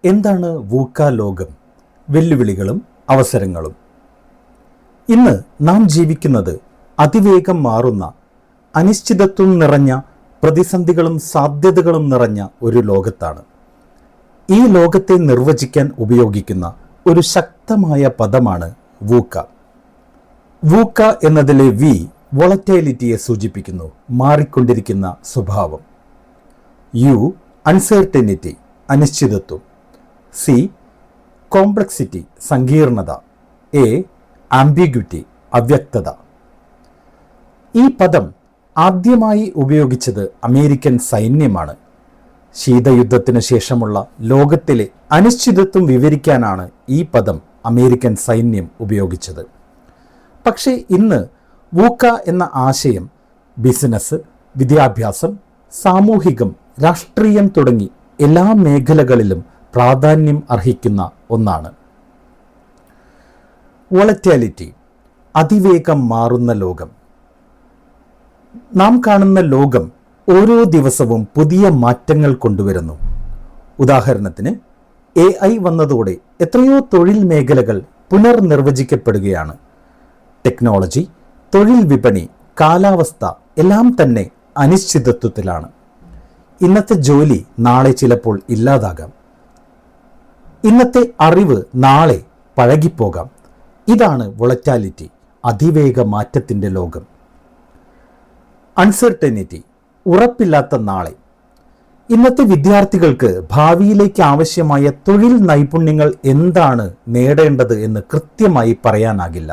എന്താണ് വൂക്ക ലോകം? വെല്ലുവിളികളും അവസരങ്ങളും. ഇന്ന് നാം ജീവിക്കുന്നത് അതിവേഗം മാറുന്ന, അനിശ്ചിതത്വം നിറഞ്ഞ, പ്രതിസന്ധികളും സാധ്യതകളും നിറഞ്ഞ ഒരു ലോകത്താണ്. ഈ ലോകത്തെ നിർവചിക്കാൻ ഉപയോഗിക്കുന്ന ഒരു ശക്തമായ പദമാണ് വൂക്ക. വൂക്ക എന്നതിലെ വി വോളറ്റൈലിറ്റിയെ സൂചിപ്പിക്കുന്നു, മാറിക്കൊണ്ടിരിക്കുന്ന സ്വഭാവം. യു അൺസെർട്ടനിറ്റി, അനിശ്ചിതത്വം. സി കോംപ്ലക്സിറ്റി, സങ്കീർണത. എ ആംബിഗ്വിറ്റി, അവ്യക്തത. ഈ പദം ആദ്യമായി ഉപയോഗിച്ചത് അമേരിക്കൻ സൈന്യമാണ്. ശീതയുദ്ധത്തിന് ശേഷമുള്ള ലോകത്തിലെ അനിശ്ചിതത്വം വിവരിക്കാനാണ് ഈ പദം അമേരിക്കൻ സൈന്യം ഉപയോഗിച്ചത്. പക്ഷേ ഇന്ന് വൂക്ക എന്ന ആശയം ബിസിനസ്, വിദ്യാഭ്യാസം, സാമൂഹികം, രാഷ്ട്രീയം തുടങ്ങി എല്ലാ മേഖലകളിലും പ്രാധാന്യം അർഹിക്കുന്ന ഒന്നാണ്. വോളറ്റാലിറ്റി, അതിവേഗം മാറുന്ന ലോകം. നാം കാണുന്ന ലോകം ഓരോ ദിവസവും പുതിയ മാറ്റങ്ങൾ കൊണ്ടുവരുന്നു. ഉദാഹരണത്തിന് AI വന്നതോടെ എത്രയോ തൊഴിൽ മേഖലകൾ പുനർനിർവചിക്കപ്പെടുകയാണ്. ടെക്നോളജി, തൊഴിൽ വിപണി, കാലാവസ്ഥ എല്ലാം തന്നെ അനിശ്ചിതത്വത്തിലാണ്. ഇന്നത്തെ ജോലി നാളെ ചിലപ്പോൾ ഇല്ലാതാകാം. ഇന്നത്തെ അറിവ് നാളെ പഴകിപ്പോകാം. ഇതാണ് വോളറ്റാലിറ്റി, അതിവേഗ മാറ്റത്തിൻ്റെ ലോകം. അൺസെർട്ടനിറ്റി, ഉറപ്പില്ലാത്ത നാളെ. ഇന്നത്തെ വിദ്യാർത്ഥികൾക്ക് ഭാവിയിലേക്ക് ആവശ്യമായ തൊഴിൽ നൈപുണ്യങ്ങൾ എന്താണ് നേടേണ്ടത് എന്ന് കൃത്യമായി പറയാനാകില്ല.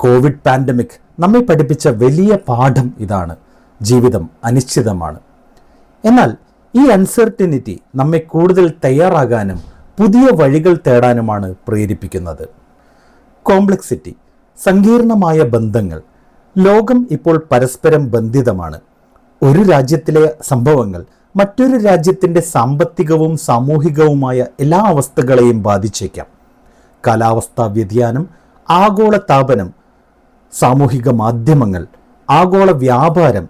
കോവിഡ് പാൻഡമിക് നമ്മെ പഠിപ്പിച്ച വലിയ പാഠം ഇതാണ്. ജീവിതം അനിശ്ചിതമാണ്. എന്നാൽ ഈ അൺസെർട്ടനിറ്റി നമ്മെ കൂടുതൽ തയ്യാറാകാനും പുതിയ വഴികൾ തേടാനുമാണ് പ്രേരിപ്പിക്കുന്നത്. കോംപ്ലക്സിറ്റി, സങ്കീർണമായ ബന്ധങ്ങൾ. ലോകം ഇപ്പോൾ പരസ്പരം ബന്ധിതമാണ്. ഒരു രാജ്യത്തിലെ സംഭവങ്ങൾ മറ്റൊരു രാജ്യത്തിൻ്റെ സാമ്പത്തികവും സാമൂഹികവുമായ എല്ലാ അവസ്ഥകളെയും ബാധിച്ചേക്കാം. കാലാവസ്ഥാ വ്യതിയാനം, ആഗോള താപനം, സാമൂഹിക മാധ്യമങ്ങൾ, ആഗോള വ്യാപാരം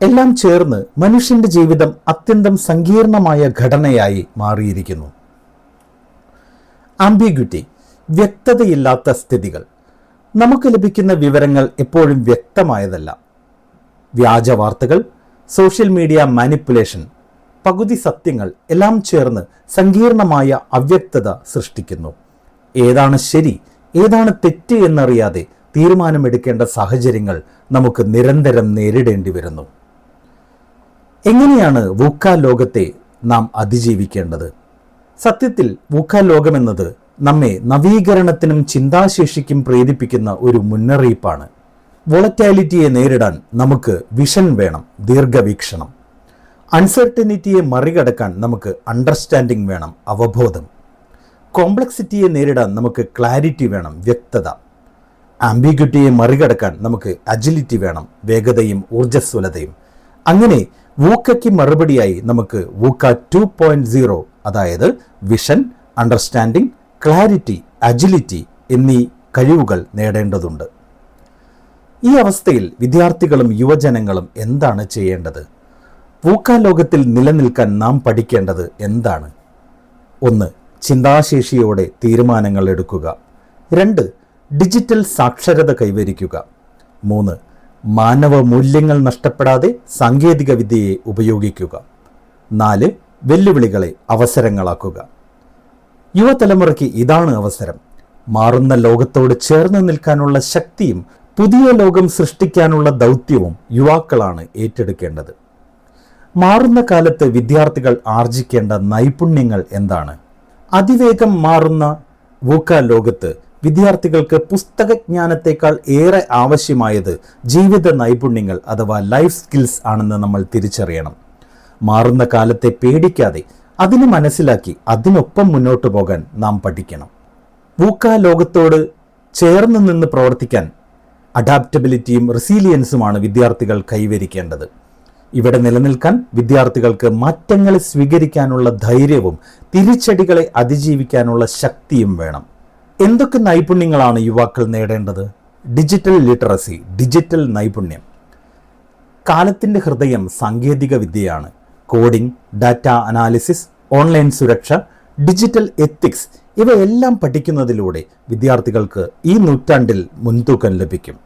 എല്ലാം ചേർന്ന് മനുഷ്യന്റെ ജീവിതം അത്യന്തം സങ്കീർണമായ ഘടനയായി മാറിയിരിക്കുന്നു. ആംബിഗ്വിറ്റി, വ്യക്തതയില്ലാത്ത സ്ഥിതികൾ. നമുക്ക് ലഭിക്കുന്ന വിവരങ്ങൾ എപ്പോഴും വ്യക്തമായതല്ല. വ്യാജ വാർത്തകൾ, സോഷ്യൽ മീഡിയ മാനിപ്പുലേഷൻ, പകുതി സത്യങ്ങൾ എല്ലാം ചേർന്ന് സങ്കീർണമായ അവ്യക്തത സൃഷ്ടിക്കുന്നു. ഏതാണ് ശരി, ഏതാണ് തെറ്റ് എന്നറിയാതെ തീരുമാനമെടുക്കേണ്ട സാഹചര്യങ്ങൾ നമുക്ക് നിരന്തരം നേരിടേണ്ടി വരുന്നു. എങ്ങനെയാണ് വൂക്ക ലോകത്തെ നാം അതിജീവിക്കേണ്ടത്? സത്യത്തിൽ വൂക്ക ലോകമെന്നത് നമ്മെ നവീകരണത്തിനും ചിന്താശേഷിക്കും പ്രേരിപ്പിക്കുന്ന ഒരു മുന്നറിയിപ്പാണ്. വോളറ്റാലിറ്റിയെ നേരിടാൻ നമുക്ക് വിഷൻ വേണം, ദീർഘവീക്ഷണം. അൺസെർട്ടനിറ്റിയെ മറികടക്കാൻ നമുക്ക് അണ്ടർസ്റ്റാൻഡിംഗ് വേണം, അവബോധം. കോംപ്ലക്സിറ്റിയെ നേരിടാൻ നമുക്ക് ക്ലാരിറ്റി വേണം, വ്യക്തത. ആംബിഗ്വിറ്റിയെ മറികടക്കാൻ നമുക്ക് അജിലിറ്റി വേണം, വേഗതയും ഊർജ്ജസ്വലതയും. അങ്ങനെ വൂക്കയ്ക്ക് മറുപടിയായി നമുക്ക് വൂക്ക 2.0, അതായത് വിഷൻ, അണ്ടർസ്റ്റാൻഡിംഗ്, ക്ലാരിറ്റി, അജിലിറ്റി എന്നീ കഴിവുകൾ നേടേണ്ടതുണ്ട്. ഈ അവസ്ഥയിൽ വിദ്യാർത്ഥികളും യുവജനങ്ങളും എന്താണ് ചെയ്യേണ്ടത്? വൂക്ക ലോകത്തിൽ നിലനിൽക്കാൻ നാം പഠിക്കേണ്ടത് എന്താണ്? 1. ചിന്താശേഷിയോടെ തീരുമാനങ്ങൾ എടുക്കുക. 2. ഡിജിറ്റൽ സാക്ഷരത കൈവരിക്കുക. 3. മാനവ മൂല്യങ്ങൾ നഷ്ടപ്പെടാതെ സാങ്കേതിക വിദ്യയെ ഉപയോഗിക്കുക. 4. വെല്ലുവിളികളെ അവസരങ്ങളാക്കുക. യുവതലമുറയ്ക്ക് ഇതാണ് അവസരം. മാറുന്ന ലോകത്തോട് ചേർന്ന് നിൽക്കാനുള്ള ശക്തിയും പുതിയ ലോകം സൃഷ്ടിക്കാനുള്ള ദൗത്യവും യുവാക്കളാണ് ഏറ്റെടുക്കേണ്ടത്. മാറുന്ന കാലത്ത് വിദ്യാർത്ഥികൾ ആർജിക്കേണ്ട നൈപുണ്യങ്ങൾ എന്താണ്? അതിവേഗം മാറുന്ന വൂക്ക ലോകത്ത് വിദ്യാർത്ഥികൾക്ക് പുസ്തകജ്ഞാനത്തെക്കാൾ ഏറെ ആവശ്യമായത് ജീവിത നൈപുണ്യങ്ങൾ അഥവാ ലൈഫ് സ്കിൽസ് ആണെന്ന് നമ്മൾ തിരിച്ചറിയണം. മാറുന്ന കാലത്തെ പേടിക്കാതെ അതിനെ മനസ്സിലാക്കി അതിനൊപ്പം മുന്നോട്ട് പോകാൻ നാം പഠിക്കണം. വൂക്ക ലോകത്തോട് ചേർന്ന് നിന്ന് പ്രവർത്തിക്കാൻ അഡാപ്റ്റബിലിറ്റിയും റെസീലിയൻസുമാണ് വിദ്യാർത്ഥികൾ കൈവരിക്കേണ്ടത്. ഇവിടെ നിലനിൽക്കാൻ വിദ്യാർത്ഥികൾക്ക് മാറ്റങ്ങളെ സ്വീകരിക്കാനുള്ള ധൈര്യവും തിരിച്ചടികളെ അതിജീവിക്കാനുള്ള ശക്തിയും വേണം. എന്തൊക്കെ നൈപുണ്യങ്ങളാണ് യുവാക്കൾ നേടേണ്ടത്? ഡിജിറ്റൽ ലിറ്ററസി, ഡിജിറ്റൽ നൈപുണ്യം. കാലത്തിൻ്റെ ഹൃദയം സാങ്കേതിക വിദ്യയാണ്. കോഡിംഗ്, ഡാറ്റ അനാലിസിസ്, ഓൺലൈൻ സുരക്ഷ, ഡിജിറ്റൽ എത്തിക്സ് ഇവയെല്ലാം പഠിക്കുന്നതിലൂടെ വിദ്യാർത്ഥികൾക്ക് ഈ നൂറ്റാണ്ടിൽ മുൻതൂക്കം ലഭിക്കും.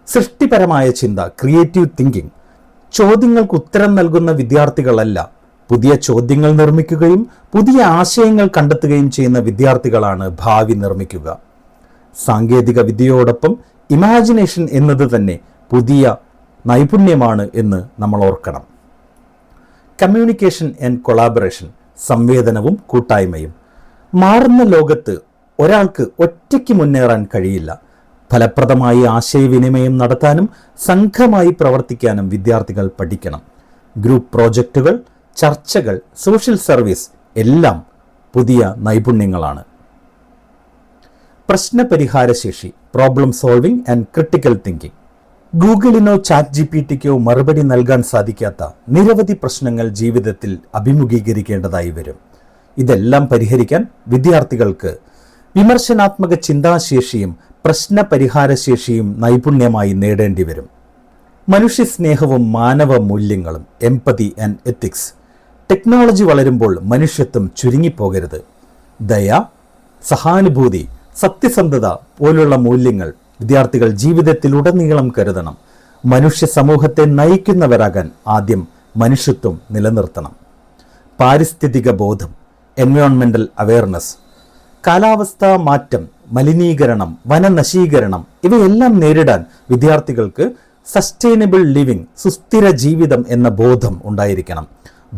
സൃഷ്ടിപരമായ ചിന്ത, ക്രിയേറ്റീവ് തിങ്കിങ്. ചോദ്യങ്ങൾക്ക് ഉത്തരം നൽകുന്ന വിദ്യാർത്ഥികളല്ല, പുതിയ ചോദ്യങ്ങൾ നിർമ്മിക്കുകയും പുതിയ ആശയങ്ങൾ കണ്ടെത്തുകയും ചെയ്യുന്ന വിദ്യാർത്ഥികളാണ് ഭാവി നിർമ്മിക്കുക. സാങ്കേതിക വിദ്യയോടൊപ്പം ഇമാജിനേഷൻ എന്നത് തന്നെ പുതിയ നൈപുണ്യമാണ് എന്ന് നമ്മൾ ഓർക്കണം. കമ്മ്യൂണിക്കേഷൻ ആൻഡ് കൊളാബറേഷൻ, സംവേദനവും കൂട്ടായ്മയും. മാറുന്ന ലോകത്ത് ഒരാൾക്ക് ഒറ്റയ്ക്ക് മുന്നേറാൻ കഴിയില്ല. ഫലപ്രദമായി ആശയവിനിമയം നടത്താനും സംഘമായി പ്രവർത്തിക്കാനും വിദ്യാർത്ഥികൾ പഠിക്കണം. ഗ്രൂപ്പ് പ്രോജക്റ്റുകൾ, ചർച്ചകൾ, സോഷ്യൽ സർവീസ് എല്ലാം പുതിയ നൈപുണ്യങ്ങളാണ്. പ്രശ്നപരിഹാരശേഷി, problem solving and critical thinking. ഗൂഗിളിനോ ചാറ്റ് ജിപിടിക്കോ മറുപടി നൽകാൻ സാധിക്കാത്ത നിരവധി പ്രശ്നങ്ങൾ ജീവിതത്തിൽ അഭിമുഖീകരിക്കേണ്ടതായി വരും. ഇതെല്ലാം പരിഹരിക്കാൻ വിദ്യാർത്ഥികൾക്ക് വിമർശനാത്മക ചിന്താശേഷിയും പ്രശ്നപരിഹാരശേഷിയും നൈപുണ്യമായി നേടേണ്ടി വരും. മനുഷ്യസ്നേഹവും മാനവ മൂല്യങ്ങളും, എംപതി ആൻഡ് എത്തിക്സ്. ടെക്നോളജി വളരുമ്പോൾ മനുഷ്യത്വം ചുരുങ്ങിപ്പോകരുത്. ദയ, സഹാനുഭൂതി, സത്യസന്ധത പോലുള്ള മൂല്യങ്ങൾ വിദ്യാർത്ഥികൾ ജീവിതത്തിലുടനീളം കരുതണം. മനുഷ്യ സമൂഹത്തെ നയിക്കുന്നവരാകാൻ ആദ്യം മനുഷ്യത്വം നിലനിർത്തണം. പാരിസ്ഥിതിക ബോധം, എൻവയോൺമെന്റൽ അവയർനെസ്. കാലാവസ്ഥാ മാറ്റം, മലിനീകരണം, വനനശീകരണം ഇവയെല്ലാം നേരിടാൻ വിദ്യാർത്ഥികൾക്ക് സസ്റ്റൈനബിൾ ലിവിംഗ്, സുസ്ഥിര ജീവിതം എന്ന ബോധം ഉണ്ടായിരിക്കണം.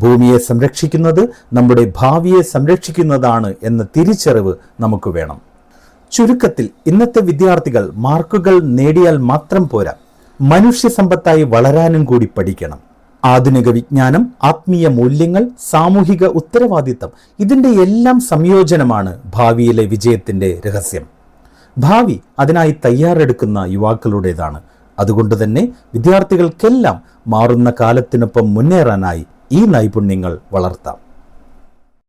ഭൂമിയെ സംരക്ഷിക്കുന്നത് നമ്മുടെ ഭാവിയെ സംരക്ഷിക്കുന്നതാണ് എന്ന തിരിച്ചറിവ് നമുക്ക് വേണം. ചുരുക്കത്തിൽ ഇന്നത്തെ വിദ്യാർത്ഥികൾ മാർക്കുകൾ നേടിയാൽ മാത്രം പോരാ, മനുഷ്യ സമ്പത്തായി വളരാനും കൂടി പഠിക്കണം. ആധുനിക വിജ്ഞാനം, ആത്മീയ മൂല്യങ്ങൾ, സാമൂഹിക ഉത്തരവാദിത്തം ഇതിൻ്റെ എല്ലാം സംയോജനമാണ് ഭാവിയിലെ വിജയത്തിൻ്റെ രഹസ്യം. ഭാവി അതിനായി തയ്യാറെടുക്കുന്ന യുവാക്കളുടേതാണ്. അതുകൊണ്ട് തന്നെ വിദ്യാർത്ഥികൾക്കെല്ലാം മാറുന്ന കാലത്തിനൊപ്പം മുന്നേറാനായി ഈ നൈപുണ്യങ്ങൾ വളർത്താം.